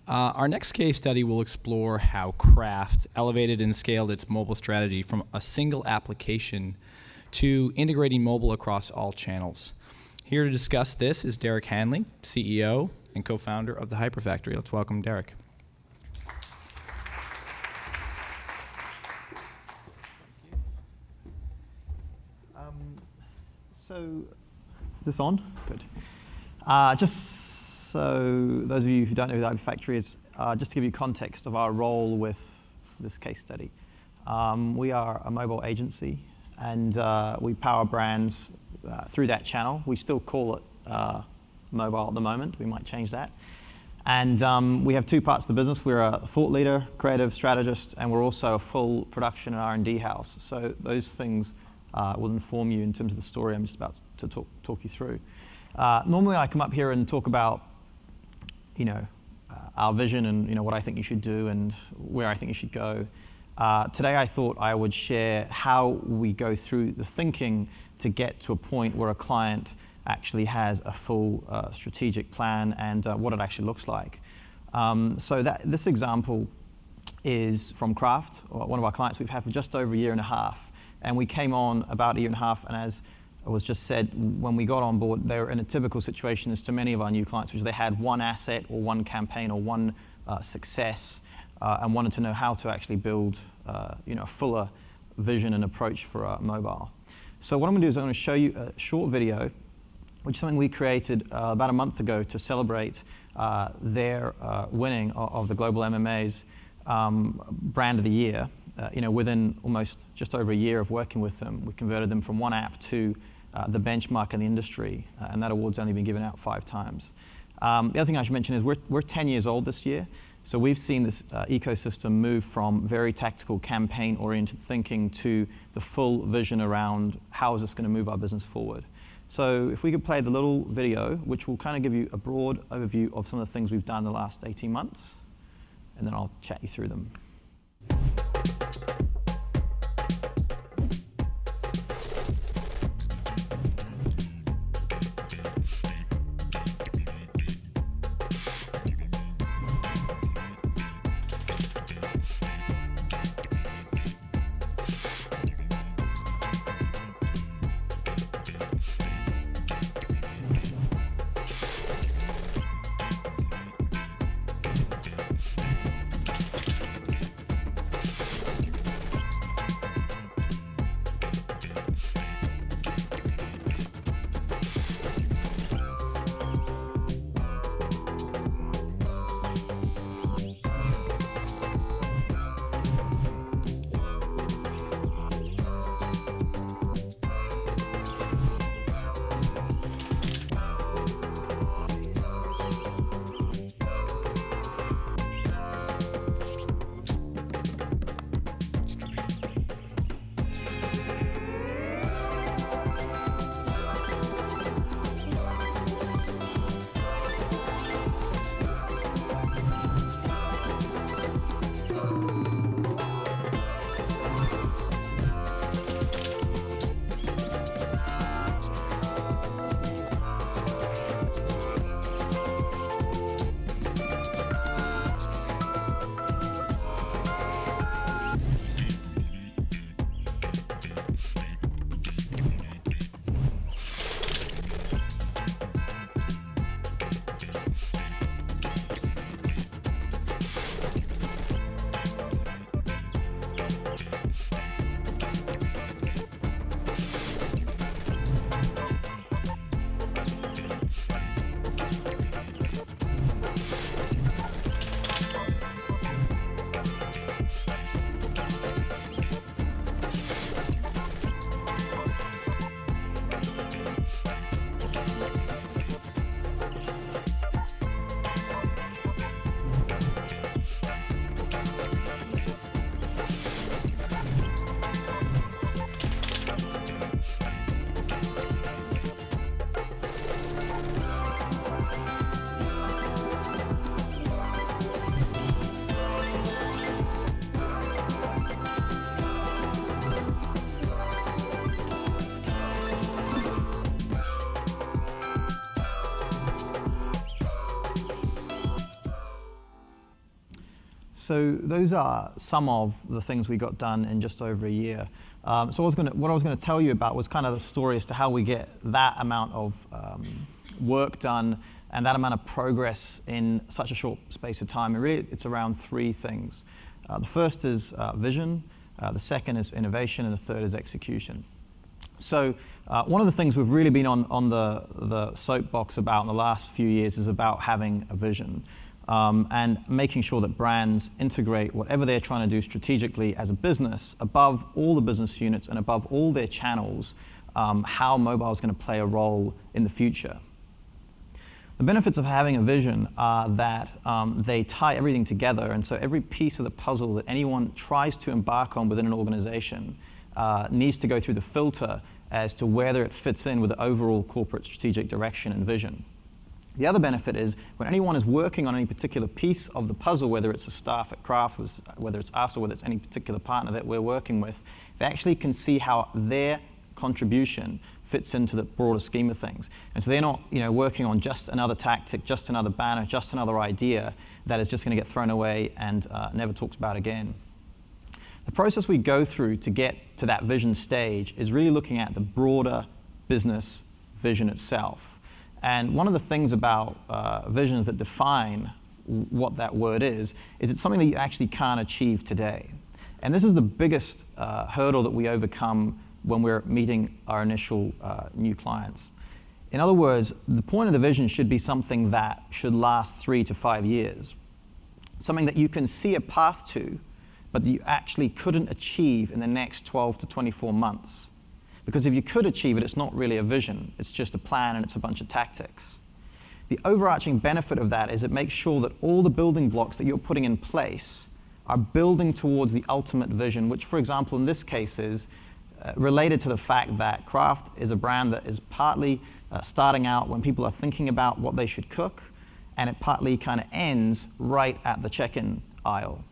Our next case study will explore how Kraft elevated and scaled its mobile strategy from a single application to integrating mobile across all channels. Here to discuss this is Derek Handley, CEO and co-founder of the Hyperfactory. Let's welcome Derek. So, is this on? Good. Just so those of you who don't know who the Hyperfactory is, just to give you context of our role with this case study. We are a mobile agency, and we power brands through that channel. We still call it mobile at the moment. We might change that. And we have two parts of the business. We're a thought leader, creative strategist, and we're also a full production and R&D house. So those things will inform you in terms of the story I'm just about to talk you through. Normally I come up here and talk about, our vision and, what I think you should do and where I think you should go. Today I thought I would share how we go through the thinking to get to a point where a client actually has a full strategic plan and what it actually looks like. So this example is from Kraft, one of our clients we've had for just over a year and a half. And we came on about a year and a half, and as was just said, when we got on board, they were in a typical situation as to many of our new clients, which is they had one asset or one campaign or one success and wanted to know how to actually build a fuller vision and approach for mobile. So what I'm going to do is I'm going to show you a short video, which is something we created about a month ago to celebrate their winning of the Global MMA's Brand of the Year. Within almost just over a year of working with them, we converted them from one app to the benchmark in the industry, and that award's only been given out 5 times. The other thing I should mention is we're 10 years old this year, so we've seen this ecosystem move from very tactical campaign-oriented thinking to the full vision around how is this going to move our business forward. So if we could play the little video, which will kind of give you a broad overview of some of the things we've done the last 18 months, and then I'll chat you through them. So those are some of the things we got done in just over a year. So what I was going to tell you about was kind of the story as to how we get that amount of work done and that amount of progress in such a short space of time. And really, it's around three things. The first is vision, the second is innovation, and the third is execution. So one of the things we've really been on the soapbox about in the last few years is about having a vision. And making sure that brands integrate whatever they're trying to do strategically as a business above all the business units and above all their channels, how mobile is going to play a role in the future. The benefits of having a vision are that they tie everything together, and so every piece of the puzzle that anyone tries to embark on within an organization needs to go through the filter as to whether it fits in with the overall corporate strategic direction and vision. The other benefit is when anyone is working on any particular piece of the puzzle, whether it's the staff at Kraft, whether it's us, or whether it's any particular partner that we're working with, they actually can see how their contribution fits into the broader scheme of things. And so they're not, working on just another tactic, just another banner, just another idea that is just going to get thrown away and never talked about again. The process we go through to get to that vision stage is really looking at the broader business vision itself. And one of the things about visions that define what that word is it's something that you actually can't achieve today. And this is the biggest hurdle that we overcome when we're meeting our initial new clients. In other words, the point of the vision should be something that should last 3 to 5 years. Something that you can see a path to, but that you actually couldn't achieve in the next 12 to 24 months. Because if you could achieve it, it's not really a vision. It's just a plan and it's a bunch of tactics. The overarching benefit of that is it makes sure that all the building blocks that you're putting in place are building towards the ultimate vision, which, for example, in this case is related to the fact that Kraft is a brand that is partly starting out when people are thinking about what they should cook, and it partly kind of ends right at the check-in aisle.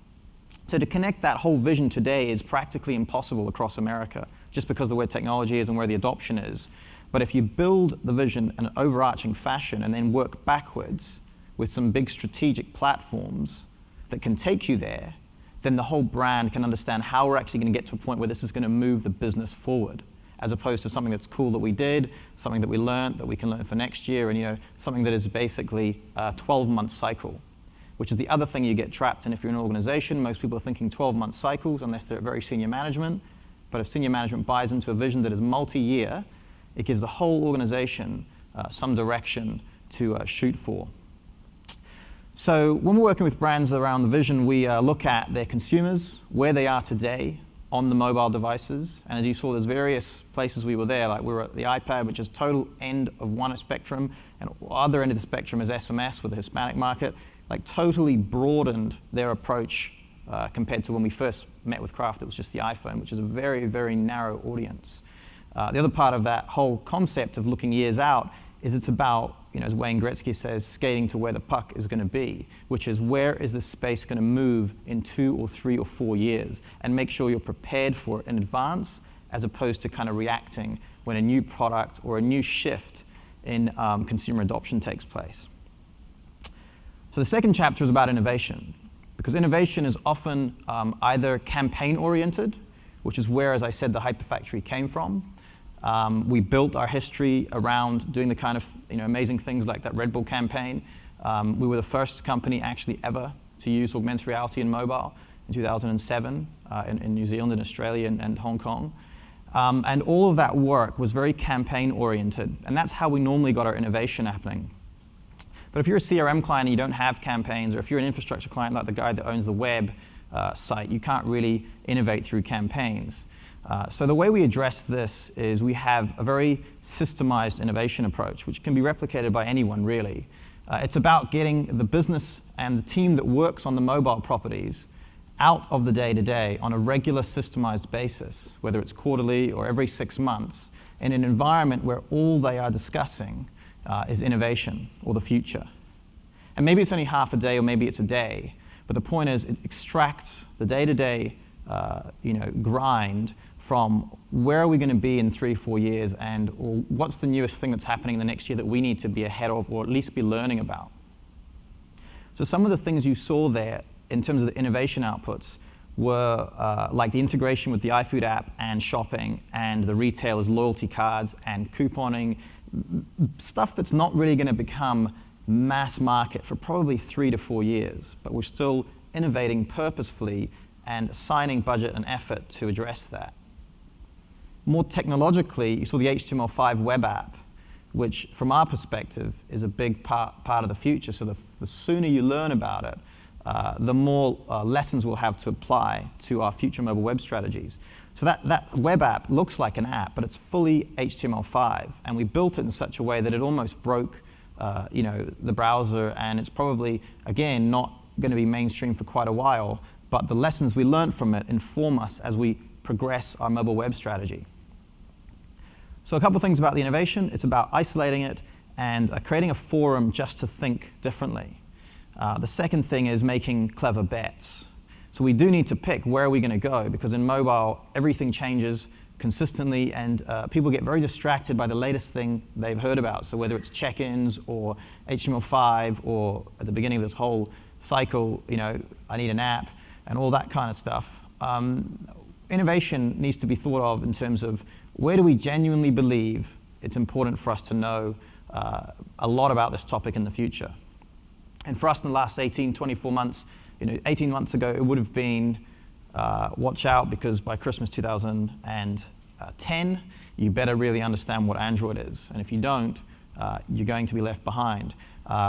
So to connect that whole vision today is practically impossible across America, just because of where technology is and where the adoption is. But if you build the vision in an overarching fashion and then work backwards with some big strategic platforms that can take you there, then the whole brand can understand how we're actually going to get to a point where this is going to move the business forward, as opposed to something that's cool that we did, something that we learned that we can learn for next year, and something that is basically a 12-month cycle, which is the other thing you get trapped in if you're an organization. Most people are thinking 12-month cycles unless they're at very senior management. But if senior management buys into a vision that is multi-year, it gives the whole organization some direction to shoot for. So when we're working with brands around the vision, we look at their consumers, where they are today on the mobile devices. And as you saw, there's various places we were there. Like we were at the iPad, which is total end of one spectrum, and other end of the spectrum is SMS with the Hispanic market. Like totally broadened their approach compared to when we first met with Kraft. It was just the iPhone, which is a very, very narrow audience. The other part of that whole concept of looking years out is it's about, as Wayne Gretzky says, skating to where the puck is going to be, which is where is this space going to move in 2 or 3 or 4 years, and make sure you're prepared for it in advance, as opposed to kind of reacting when a new product or a new shift in consumer adoption takes place. So the second chapter is about innovation, because innovation is often either campaign-oriented, which is where, as I said, the Hyperfactory came from. We built our history around doing the kind of amazing things like that Red Bull campaign. We were the first company actually ever to use augmented reality in mobile in 2007 in New Zealand and Australia and Hong Kong. And all of that work was very campaign-oriented, and that's how we normally got our innovation happening. But if you're a CRM client and you don't have campaigns, or if you're an infrastructure client like the guy that owns the web site, you can't really innovate through campaigns. So the way we address this is we have a very systemized innovation approach, which can be replicated by anyone, really. It's about getting the business and the team that works on the mobile properties out of the day-to-day on a regular systemized basis, whether it's quarterly or every 6 months, in an environment where all they are discussing is innovation or the future. And maybe it's only half a day or maybe it's a day, but the point is it extracts the day-to-day grind from where are we going to be in 3 or 4 years, and or what's the newest thing that's happening in the next year that we need to be ahead of or at least be learning about. So some of the things you saw there in terms of the innovation outputs were like the integration with the iFood app and shopping and the retailers' loyalty cards and couponing, stuff that's not really going to become mass market for probably 3 to 4 years, but we're still innovating purposefully and assigning budget and effort to address that. More technologically, you saw the HTML5 web app, which from our perspective is a big part of the future. So the sooner you learn about it, the more lessons we'll have to apply to our future mobile web strategies. So that web app looks like an app, but it's fully HTML5, and we built it in such a way that it almost broke the browser, and it's probably, again, not going to be mainstream for quite a while, but the lessons we learned from it inform us as we progress our mobile web strategy. So a couple of things about the innovation. It's about isolating it and creating a forum just to think differently. The second thing is making clever bets. So we do need to pick where are we going to go, because in mobile, everything changes consistently, and people get very distracted by the latest thing they've heard about. So whether it's check-ins or HTML5 or at the beginning of this whole cycle, I need an app and all that kind of stuff. Innovation needs to be thought of in terms of where do we genuinely believe it's important for us to know a lot about this topic in the future. And for us in the last 18, 24 months, 18 months ago, it would have been watch out, because by Christmas 2010, you better really understand what Android is. And if you don't, you're going to be left behind.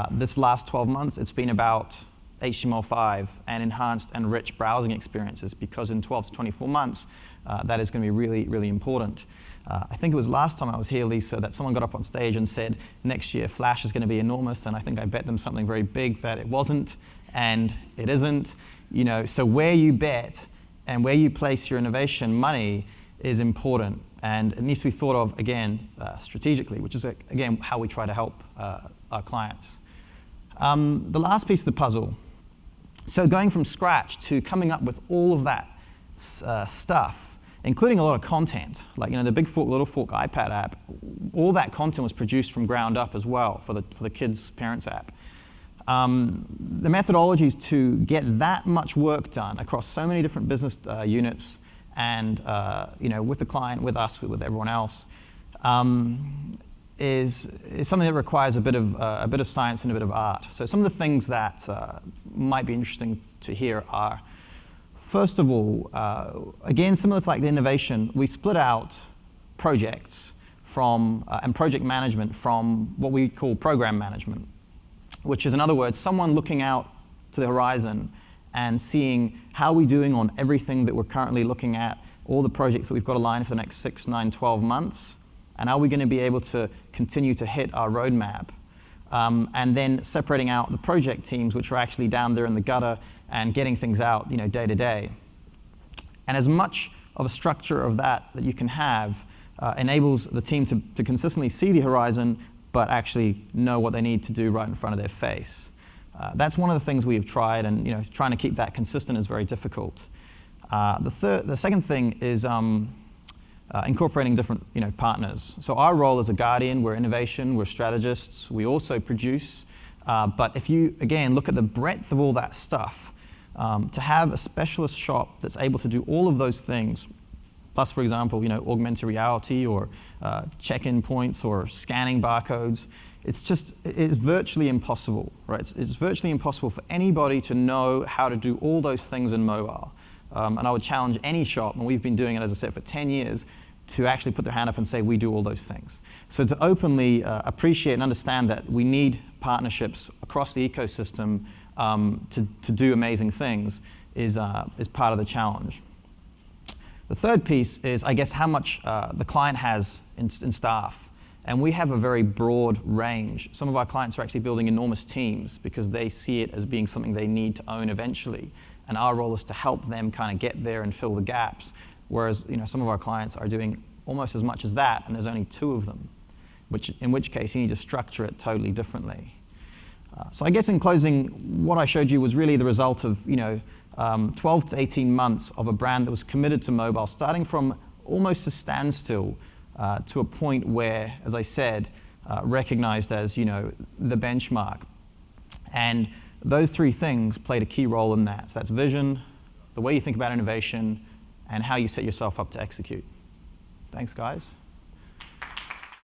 This last 12 months, it's been about HTML5 and enhanced and rich browsing experiences, because in 12 to 24 months, that is going to be really, really important. I think it was last time I was here, Lisa, that someone got up on stage and said, next year Flash is going to be enormous, and I think I bet them something very big that it wasn't, and it isn't. So where you bet and where you place your innovation money is important, and it needs to be thought of, again, strategically, which is, again, how we try to help our clients. The last piece of the puzzle, so going from scratch to coming up with all of that stuff, including a lot of content, like the Big Fork, Little Fork iPad app, all that content was produced from ground up as well for the kids' parents app. The methodologies to get that much work done across so many different business units and with the client, with us, with everyone else, is something that requires a bit of science and a bit of art. So some of the things that might be interesting to hear are, first of all, again, similar to like the innovation, we split out projects from and project management from what we call program management, which is, in other words, someone looking out to the horizon and seeing how we're doing on everything that we're currently looking at, all the projects that we've got aligned for the next 6, 9, 12 months, and are we going to be able to continue to hit our roadmap? And then separating out the project teams, which are actually down there in the gutter and getting things out, day to day. And as much of a structure of that you can have enables the team to consistently see the horizon, but actually know what they need to do right in front of their face. That's one of the things we have tried, and trying to keep that consistent is very difficult. The second thing is incorporating different partners. So our role as a guardian, we're innovation, we're strategists, we also produce. But if you, again, look at the breadth of all that stuff, to have a specialist shop that's able to do all of those things, plus, for example, augmented reality or check-in points or scanning barcodes, it's virtually impossible, right? It's virtually impossible for anybody to know how to do all those things in mobile. And I would challenge any shop, and we've been doing it, as I said, for 10 years, to actually put their hand up and say, we do all those things. So to openly appreciate and understand that we need partnerships across the ecosystem to do amazing things is part of the challenge. The third piece is, I guess, how much the client has in staff. And we have a very broad range. Some of our clients are actually building enormous teams because they see it as being something they need to own eventually. And our role is to help them kind of get there and fill the gaps. Whereas some of our clients are doing almost as much as that, and there's only 2 of them, in which case you need to structure it totally differently. So I guess in closing, what I showed you was really the result of 12 to 18 months of a brand that was committed to mobile, starting from almost a standstill to a point where, as I said, recognized as the benchmark. And those three things played a key role in that. So that's vision, the way you think about innovation, and how you set yourself up to execute. Thanks, guys.